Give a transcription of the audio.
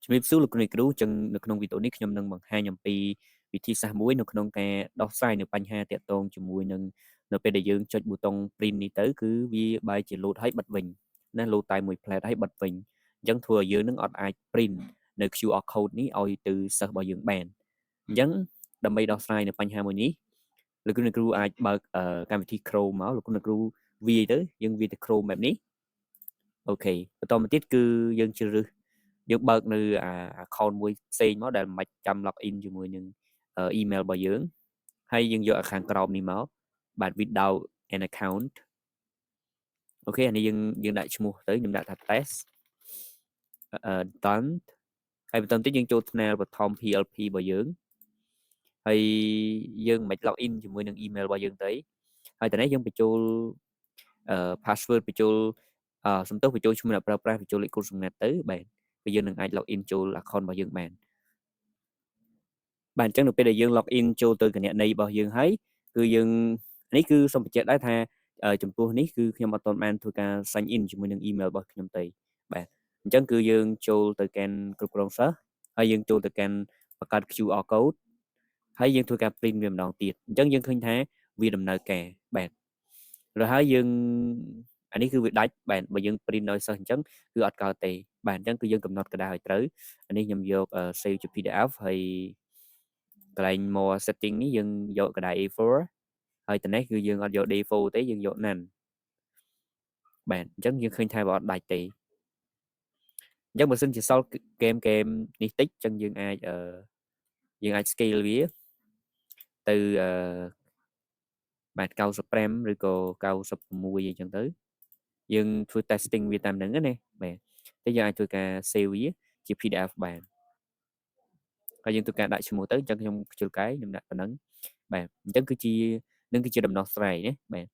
ជំរាបសួរលោកគ្រូគ្រូចឹងនៅក្នុងវីដេអូនេះខ្ញុំនឹងបង្ហាញអំពីវិធីសាស្ត្រមួយនៅក្នុងការដោះស្រាយនៅបញ្ហាទាក់ទងជាមួយនឹងនៅពេលដែលយើងចុចប៊ូតុង print នេះទៅគឺវាបែរជា load ឲ្យបិទវិញណា load តែមួយ plate ឲ្យបិទវិញអញ្ចឹងធ្វើឲ្យយើងនឹងអត់អាច print នៅ QR code នេះឲ្យទៅសិស្សរបស់យើងបានអញ្ចឹងដើម្បីដោះស្រាយនៅបញ្ហាមួយនេះលោកគ្រូអាចបើកកម្មវិធី Chrome មកលោកគ្រូវាយទៅយើងវាយទៅ Chrome បែបនេះអូខេបន្តមកទៀតគឺយើងជ្រើសរើសយើងបើកនៅaccount មួយផ្សេងមកដែលមិនចាំ login ជាមួយនឹង email របស់យើងហើយយើងយកខាងក្រោមនេះមកបាទ without an account អូខេអានេះយើងដាក់ឈ្មោះទៅខ្ញុំដាក់ថា test done ហើយបន្តទៀតយើងចូល channel បឋម PLP របស់យើងហើយយើងមិន login ជាមួយនឹង email របស់យើងទៅហើយតនេះយើងបញ្ចូលpassword បញ្ចូលសំទោសបញ្ចូលឈ្មោះអ្នកប្រើប្រាស់បញ្ចូលលេខកូដសម្ងាត់ទៅបាទគឺយើងនឹងអាច login ចូល account របស់យើងបានបាទអញ្ចឹងនៅពេលដែលយើង login ចូលទៅគណនីរបស់យើងហើយគឺយើងនេះគឺសូមបញ្ជាក់ដែរថាចំពោះនេះគឺខ្ញុំអត់ទាន់បានធ្វើការ sign in ជាមួយនឹង email របស់ខ្ញុំទេបាទអញ្ចឹងគឺយើងចូលទៅកាន់គ្រប់គ្រងសិស្សហើយយើងចូលទៅកាន់បង្កើត QR code ហើយយើងធ្វើការ print វាម្ដងទៀតអញ្ចឹងយើងឃើញថាវាដំណើរការបាទrồi ហើយយើងអានេះគឺវាដាច់បាទបើយើង print ដោយសិស្សអញ្ចឹងគឺអត់កើតទេបាទអញ្ចឹងគឺយើងកំណត់ក្តារឲ្យត្រូវអានេះខ្ញុំយក save ជា PDF ហើយកន្លែង more setting នេះយើងយកក្តារ A4 ហើយតនេះគឺយើងអត់យក D4 ទេយើងយក none បាទអញ្ចឹងយើងឃើញថាវាអត់ដាច់ទេអញ្ចឹងបើសិនជាសល់ហ្គេមនេះតិចអញ្ចឹងយើងអាច scale វាទៅបាទ95ឬក៏96អីចឹងទៅយើងធ្វើ testing វាតាមហ្នឹងណាបាទតែយើងអាចធ្វើការ save វាជា PDF បានហើយយើងធ្វើការដាក់ឈ្មោះទៅអញ្ចឹងខ្ញុំខ្ជិលកែខ្ញុំដាក់ប៉ុណ្ណឹងបាទអញ្ចឹងគឺជាដំណោះស្រាយណាបាទ